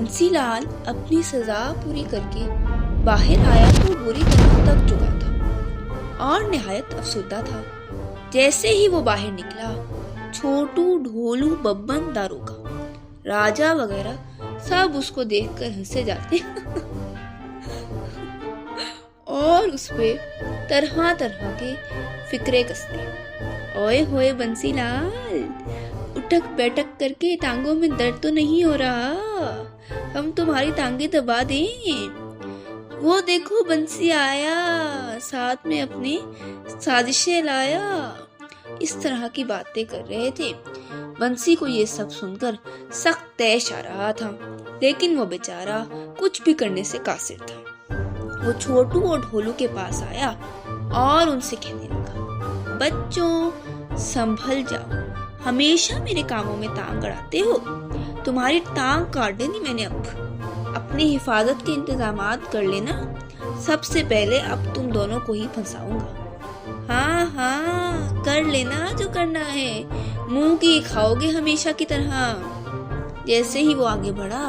बंसीलाल अपनी सजा पूरी करके बाहर आया तो बुरी तरह थक चुका था और निहायत अफसुर्दा था। जैसे ही वो बाहर निकला, छोटू, ढोलू, बब्बन, दारोगा, राजा वगैरह सब उसको देखकर हंसे जाते और उस पे तरह तरह के फिक्रे कसते। ओए होए बंसीलाल, उठक बैठक करके टांगों में दर्द तो नहीं हो रहा? हम तुम्हारी टांगे दबा दें। वो देखो बंसी आया, साथ में अपनी साजिशें लाया। इस तरह की बातें कर रहे थे। बंसी को ये सब सुनकर सख्त तैश आ रहा था, लेकिन वो बेचारा कुछ भी करने से कासिर था। वो छोटू और ढोलू के पास आया और उनसे कहने लगा, बच्चों संभल जाओ, हमेशा मेरे कामों में टांग अड़ाते हो। तुम्हारी टांग काट देनी मैंने। अब अपनी हिफाजत के इंतजामात कर लेना। सबसे पहले अब तुम दोनों को ही फंसाऊंगा। हाँ हाँ, कर लेना जो करना है, मुंह की खाओगे हमेशा की तरह। जैसे ही वो आगे बढ़ा,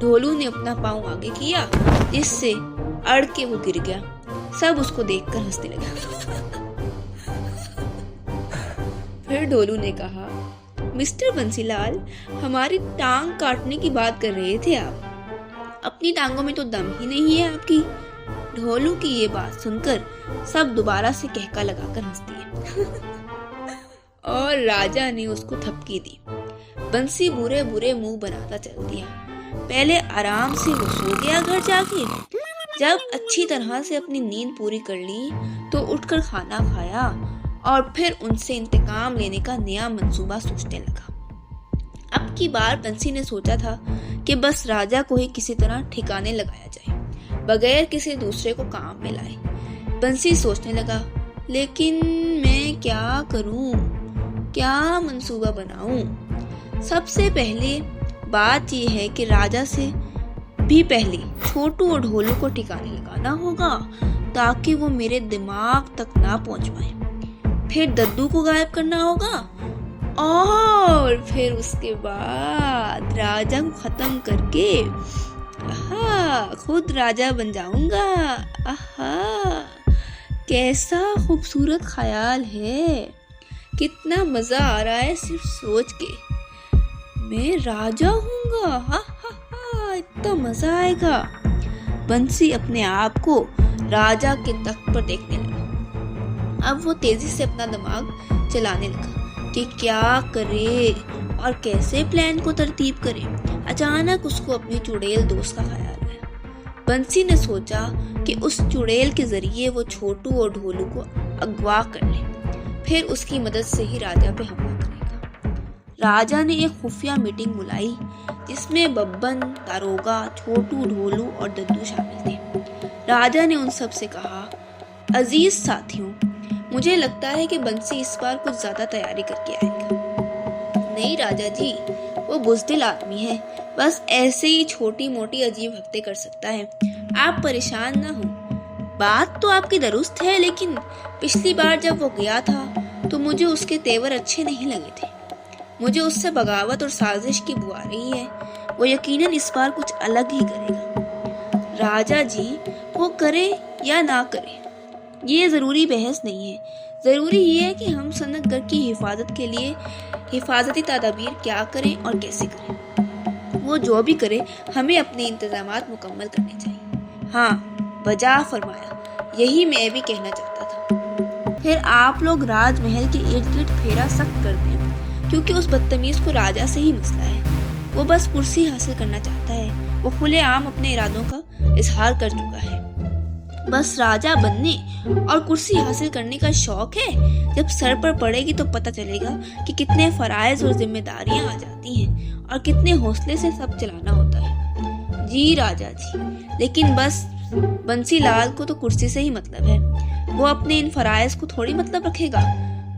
ढोलू ने अपना पाँव आगे किया, जिससे अड़ के वो गिर गया। सब उसको देखकर हंसने लगा। फिर ढोलू ने कहा, मिस्टर बंसीलाल, हमारी टांग काटने की बात कर रहे थे आप? अपनी टांगों में तो दम ही नहीं है आपकी। ढोलू की ये बात सुनकर सब दोबारा से कहका लगाकर हंस दिए और राजा ने उसको थपकी दी। बंसी बुरे बुरे मुंह बनाता चल दिया। पहले आराम से वो सो गया घर जाके। जब अच्छी तरह से अपनी नींद पूरी कर ली तो उठकर खाना खाया और फिर उनसे इंतकाम लेने का नया मंसूबा सोचने लगा। अब की बार बंसी ने सोचा था कि बस राजा को ही किसी तरह ठिकाने लगाया जाए, बगैर किसी दूसरे को काम में लाए। बंसी सोचने लगा, लेकिन मैं क्या करूं, क्या मंसूबा बनाऊं? सबसे पहले बात यह है कि राजा से भी पहले छोटू और ढोलू को ठिकाने लगाना होगा, ताकि वो मेरे दिमाग तक ना पहुंच पाए। फिर दद्दू को गायब करना होगा और फिर उसके बाद राजा को खत्म करके खुद राजा बन जाऊंगा। कैसा खूबसूरत ख्याल है, कितना मजा आ रहा है सिर्फ सोच के। मैं राजा हूँगा, इतना मजा आएगा। बंसी अपने आप को राजा के तख्त पर देखने लगा। अब वो तेजी से अपना दिमाग चलाने लगा कि क्या करे और कैसे प्लान को तरतीब करे। अचानक उसको अपनी चुड़ैल दोस्त का ख्याल आया। बंसी ने सोचा कि उस चुड़ैल के जरिए वो छोटू और ढोलू को अगवा कर ले, फिर उसकी मदद से ही राजा पे हमला करेगा। राजा ने एक खुफिया मीटिंग बुलाई, जिसमें बब्बन, दारोगा, छोटू, ढोलू और दद्दू शामिल थे। राजा ने उन सब से कहा, अजीज साथियों, मुझे लगता है कि बंसी इस बार कुछ ज्यादा तैयारी करके आएगा। नहीं राजा जी, वो बुज़दिल आदमी है, बस ऐसे ही छोटी मोटी अजीब हरकतें कर सकता है। आप परेशान ना हो। बात तो आपकी दुरुस्त है, लेकिन पिछली बार जब वो गया था तो मुझे उसके तेवर अच्छे नहीं लगे थे। मुझे उससे बगावत और साजिश की बुआ रही है। वो यकीनन इस बार कुछ अलग ही करेगा। राजा जी, वो करे या ना करे, ये जरूरी बहस नहीं है। जरूरी ये है कि हम सनतगढ़ की हिफाजत के लिए हिफाजती तदाबीर क्या करें और कैसे करें। वो जो भी करे, हमें अपने इंतजामात मुकम्मल करने चाहिए। हाँ, बजा फरमाया, यही मैं भी कहना चाहता था। फिर आप लोग राजमहल के इर्द गिर्द फेरा सख्त कर दें, क्योंकि उस बदतमीज को राजा से ही मसला है। वो बस कुर्सी हासिल करना चाहता है। वो खुलेआम अपने इरादों का इजहार कर चुका है। बस राजा बनने और कुर्सी हासिल करने का शौक है। जब सर पर पड़ेगी तो पता चलेगा कि कितने फराइज और जिम्मेदारियां आ जाती हैं और कितने हौसले से सब चलाना होता है। जी राजा जी, लेकिन बस बंसीलाल को तो कुर्सी से ही मतलब है। वो अपने इन फराइज को थोड़ी मतलब रखेगा।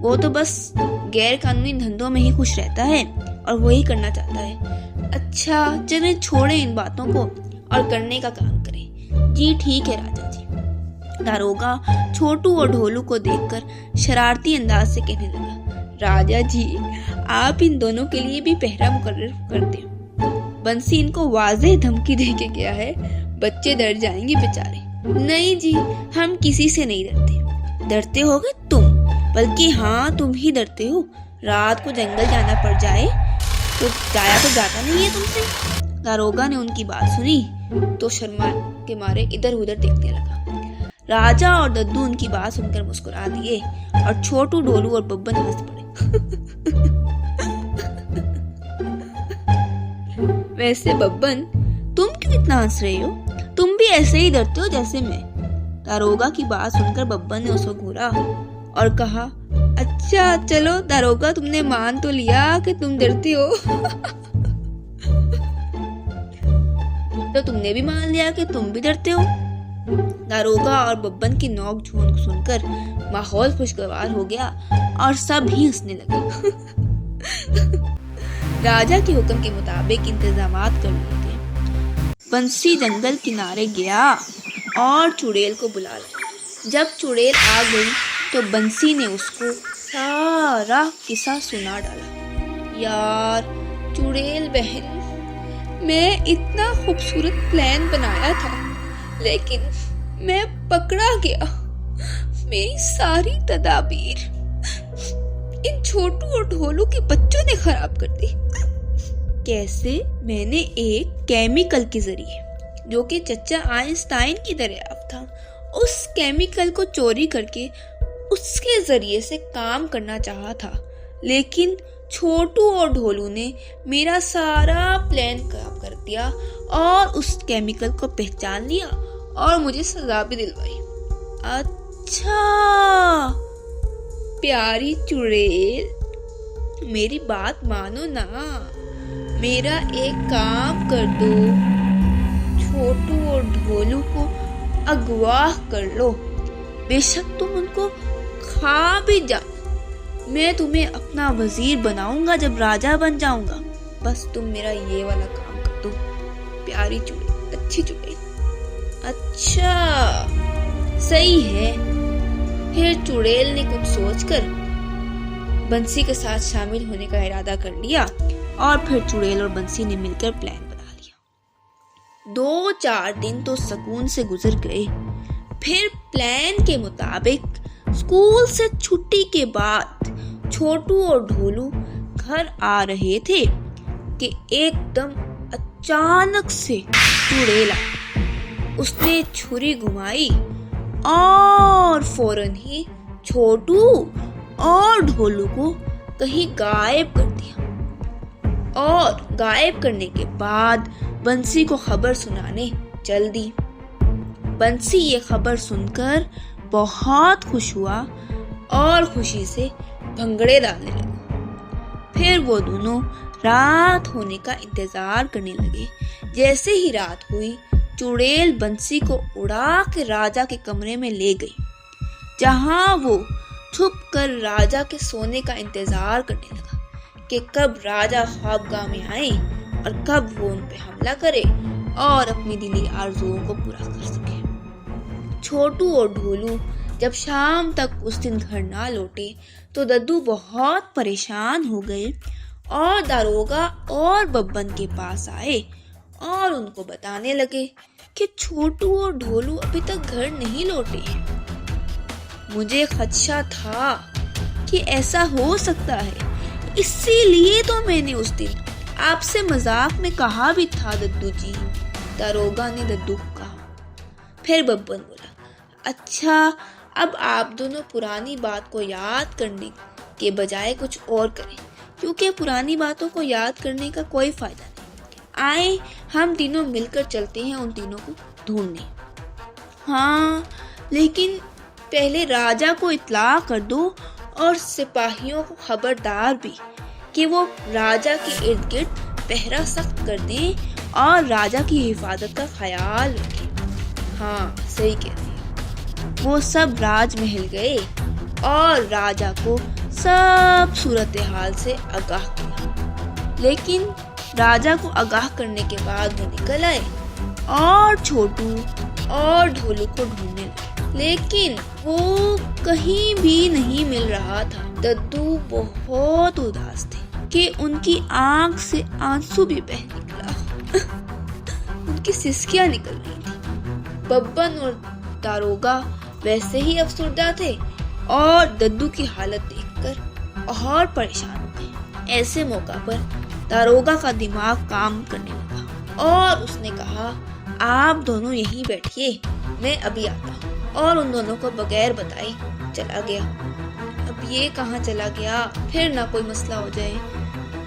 वो तो बस गैर कानूनी धंधों में ही खुश रहता है और वही करना चाहता है। अच्छा चले, छोड़े इन बातों को और करने का काम करें। जी ठीक है राजा जी। दारोगा छोटू और ढोलू को देखकर शरारती अंदाज से कहने लगा, राजा जी, आप इन दोनों के लिए भी पहरा मुकर्रर कर दें। बंसी इनको वाज़ेह धमकी दे के गया है, बच्चे डर जाएंगे बेचारे। नहीं जी, हम किसी से नहीं डरते। डरते होगे तुम, बल्कि हाँ तुम ही डरते हो। रात को जंगल जाना पड़ जाए तो जाता नहीं है तुमसे। दारोगा ने उनकी बात सुनी तो शर्मा के मारे इधर उधर देखने लगा। राजा और दद्दू उनकी बात सुनकर मुस्कुरा दिए और छोटू, ढोलू और बब्बन हंस पड़े। वैसे बब्बन, तुम क्यों इतना हंस रहे हो? तुम भी ऐसे ही डरते हो जैसे मैं। दारोगा की बात सुनकर बब्बन ने उसको घूरा और कहा, अच्छा चलो दारोगा, तुमने मान तो लिया कि तुम डरते हो। तो तुमने भी मान लिया कि तुम भी डरते हो। दारोगा और बब्बन की नोक झोंक सुनकर माहौल खुशगवार हो गया और सब ही हंसने लगे। राजा के हुक्म के मुताबिक इंतजामात कर लिए थे। बंसी जंगल किनारे गया और चुड़ैल को बुला लाया। जब चुड़ैल आ गई तो बंसी ने उसको सारा किस्सा सुना डाला। यार चुड़ैल बहन, मैं इतना खूबसूरत प्लान बनाया था, लेकिन मैं पकड़ा गया। मेरी सारी तदाबीर इन छोटू और ढोलू के बच्चों ने खराब कर दी। कैसे? मैंने एक केमिकल के जरिए, जो कि चचा आइंस्टाइन की दरियाफ्त था, उस केमिकल को चोरी करके उसके जरिए से काम करना चाहा था, लेकिन छोटू और ढोलू ने मेरा सारा प्लान खराब कर दिया और उस केमिकल को पहचान लिया और मुझे सजा भी दिलवाई। अच्छा प्यारी चुड़ैल, मेरी बात मानो ना, मेरा एक काम कर दो, छोटू और ढोलू को अगवा कर लो। बेशक तुम उनको खा भी जाओ, मैं तुम्हें अपना वजीर बनाऊंगा जब राजा बन जाऊंगा। बस तुम मेरा ये वाला काम कर दो, प्यारी चुड़ैल, अच्छी चुड़ैल। अच्छा सही है। फिर चुड़ैल ने कुछ सोचकर बंसी के साथ शामिल होने का इरादा कर लिया और फिर चुड़ैल और बंसी ने मिलकर प्लान बना लिया। 2-4 दिन तो सुकून से गुजर गए। फिर प्लान के मुताबिक स्कूल से छुट्टी के बाद छोटू और ढोलू घर आ रहे थे कि एकदम अचानक से चुड़ैल आई। उसने छुरी घुमाई और फौरन ही छोटू और ढोलू को कहीं गायब कर दिया और गायब करने के बाद बंसी को खबर सुनाने चल दी। बंसी ये खबर सुनकर बहुत खुश हुआ और खुशी से भंगड़े डालने लगा। फिर वो दोनों रात होने का इंतजार करने लगे। जैसे ही रात हुई, चुड़ैल बंसी को उड़ा के राजा के कमरे में ले गई, जहां वो छुप कर राजा के सोने का इंतजार करने लगा कि कब राजा ख्वाबगाह में आए और कब वो उन पे हमला करे और अपनी दिली आरज़ुओं को पूरा कर सके। छोटू और ढोलू जब शाम तक उस दिन घर ना लौटे तो दद्दू बहुत परेशान हो गए और दारोगा और बब्बन के पास आए और उनको बताने लगे कि छोटू और ढोलू अभी तक घर नहीं लौटे हैं। मुझे खदशा था कि ऐसा हो सकता है, इसीलिए तो मैंने उस दिन आपसे मजाक में कहा भी था दद्दू जी, दारोगा ने दद्दू को कहा। फिर बब्बन बोला, अच्छा अब आप दोनों पुरानी बात को याद करने के बजाय कुछ और करें, क्योंकि पुरानी बातों को याद करने का कोई फायदा नहीं। आए हम तीनों मिलकर चलते हैं उन तीनों को ढूंढने। हाँ, लेकिन पहले राजा को इत्तला कर दो और सिपाहियों को खबरदार भी कि वो राजा के इर्द गिर्द पहरा सख्त कर दें और राजा की हिफाजत का ख्याल रखें। हाँ सही कह रही है। वो सब राजमहल गए और राजा को सब सूरत हाल से आगाह किया। लेकिन राजा को आगाह करने के बाद वो निकल आए और छोटू और ढोलू को ढूंढने लगे, लेकिन वो कहीं भी नहीं मिल रहा था। दद्दू बहुत उदास थे कि उनकी आंख से आंसू भी बह निकला। उनकी सिसकियां निकल रही थी। बब्बन और दारोगा वैसे ही अफसरदा थे और दद्दू की हालत देखकर और परेशान हो गए। ऐसे मौका पर दारोगा का दिमाग काम करने लगा और उसने कहा, आप दोनों यहीं बैठिए, मैं अभी आता हूँ। और उन दोनों को बगैर बताए चला गया। अब ये कहाँ चला गया, फिर ना कोई मसला हो जाए।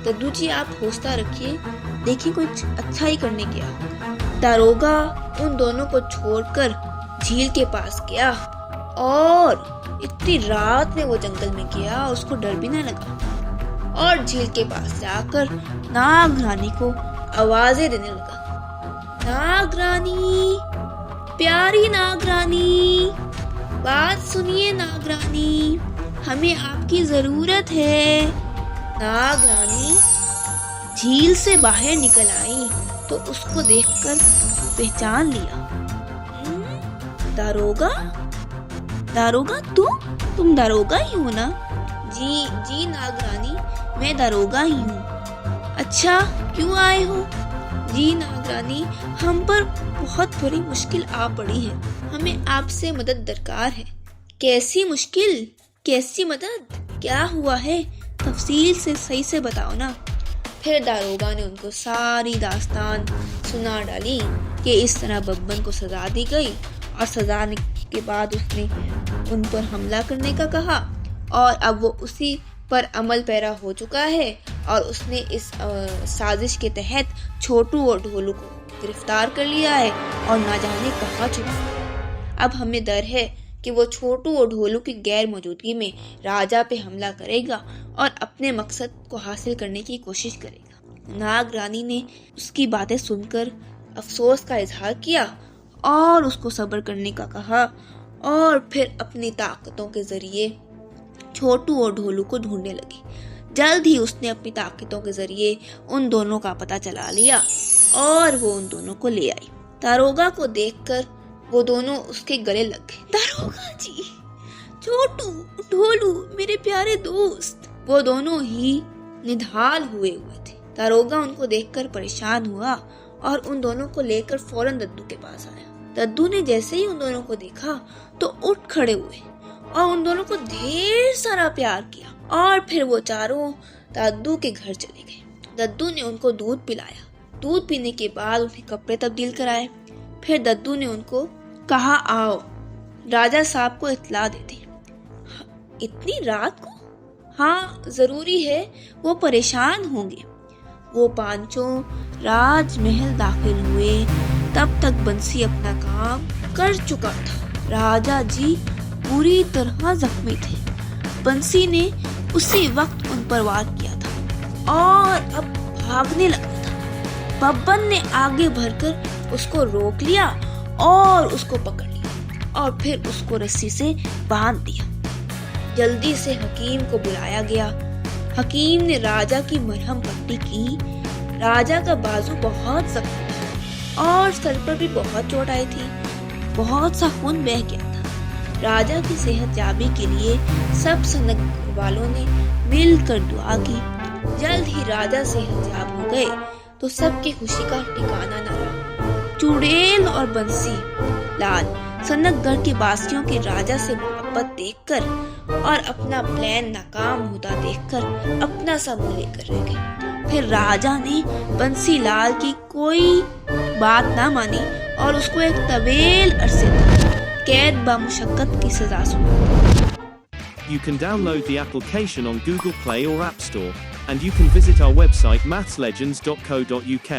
दद्दू जी आप हौसला रखिए, देखिए कुछ अच्छा ही करने गया होगा। दारोगा उन दोनों को छोड़कर झील के पास गया और इतनी रात में वो जंगल में गया, उसको डर भी ना लगा और झील के पास जाकर नाग रानी को आवाजें देने लगा। नाग रानी, प्यारी नाग रानी, बात सुनिए नाग रानी, हमें आपकी जरूरत है। नाग रानी झील से बाहर निकल आई तो उसको देखकर पहचान लिया। दारोगा, दारोगा तुम दारोगा ही हो ना? जी जी नाग रानी, मैं दारोगा ही हूँ। अच्छा, क्यों आए हो? जी नाग रानी, हम पर बहुत बड़ी मुश्किल आ पड़ी है, हमें आपसे मदद दरकार है। कैसी मुश्किल, कैसी मदद, क्या हुआ है? तफसील से सही से बताओ ना। फिर दारोगा ने उनको सारी दास्तान सुना डाली कि इस तरह बब्बन को सजा दी गई और सजा के बाद उसने उन पर हमला करने का कहा और अब वो उसी पर अमल पैरा हो चुका है और उसने इस साजिश के तहत छोटू और ढोलू को गिरफ्तार कर लिया है और ना जाने कहाँ छुपा। अब हमें डर है कि वो छोटू और ढोलू की गैर मौजूदगी में राजा पे हमला करेगा और अपने मकसद को हासिल करने की कोशिश करेगा। नाग रानी ने उसकी बातें सुनकर अफसोस का इजहार किया और उसको सब्र करने का कहा और फिर अपनी ताकतों के जरिए छोटू और ढोलू को ढूंढने लगी। जल्द ही उसने अपनी ताकतों के जरिए उन दोनों का पता चला लिया और वो उन दोनों को ले आई। दारोगा को देखकर वो दोनों उसके गले लग गए। दारोगा जी, छोटू, ढोलू, मेरे प्यारे दोस्त। वो दोनों ही निढाल हुए थे। दारोगा उनको देखकर परेशान हुआ और उन दोनों को लेकर फौरन दद्दू के पास आया। दद्दू ने जैसे ही उन दोनों को देखा तो उठ खड़े हुए और उन दोनों को ढेर सारा प्यार किया और फिर वो चारों दद्दू के घर चले गए। दद्दू ने उनको दूध पिलाया। दूध पीने के बाद उन्हें कपड़े तब्दील कराए। फिर दद्दू ने उनको कहा, आओ राजा साहब को इत्तला देते। इतनी रात को? हाँ, जरूरी है, वो परेशान होंगे। वो पांचों राजमहल दाखिल हुए। तब तक बंसी अपना काम कर चुका था। राजा जी बुरी तरह जख्मी थे। बंसी ने उसी वक्त उन पर वार किया था और अब भागने लगा था। बब्बन ने आगे बढ़कर उसको रोक लिया और उसको पकड़ लिया और फिर उसको रस्सी से बांध दिया। जल्दी से हकीम को बुलाया गया। हकीम ने राजा की मरहम पट्टी की। राजा का बाजू बहुत जख्मी था और सर पर भी बहुत चोट आई थी। बहुत सा खून बह गया था। राजा की सेहत याबी के लिए सब सनक वालों ने मिलकर दुआ की। जल्द ही राजा सेहतयाब हो गए तो सबकी खुशी का ठिकाना न रहा। चुड़ैल और बंसी लाल सनकगढ़ के बासियों के राजा से मोहब्बत देखकर और अपना प्लान नाकाम होता देखकर अपना सा मुंह लेकर रह गए। फिर राजा ने बंसी लाल की कोई बात ना मानी और उसको एक तवील अरसे तक कैद बमुशक्कत की सजा सुनाई। You can download the application on Google Play or App Store, and you can visit our website mathslegends.co.uk.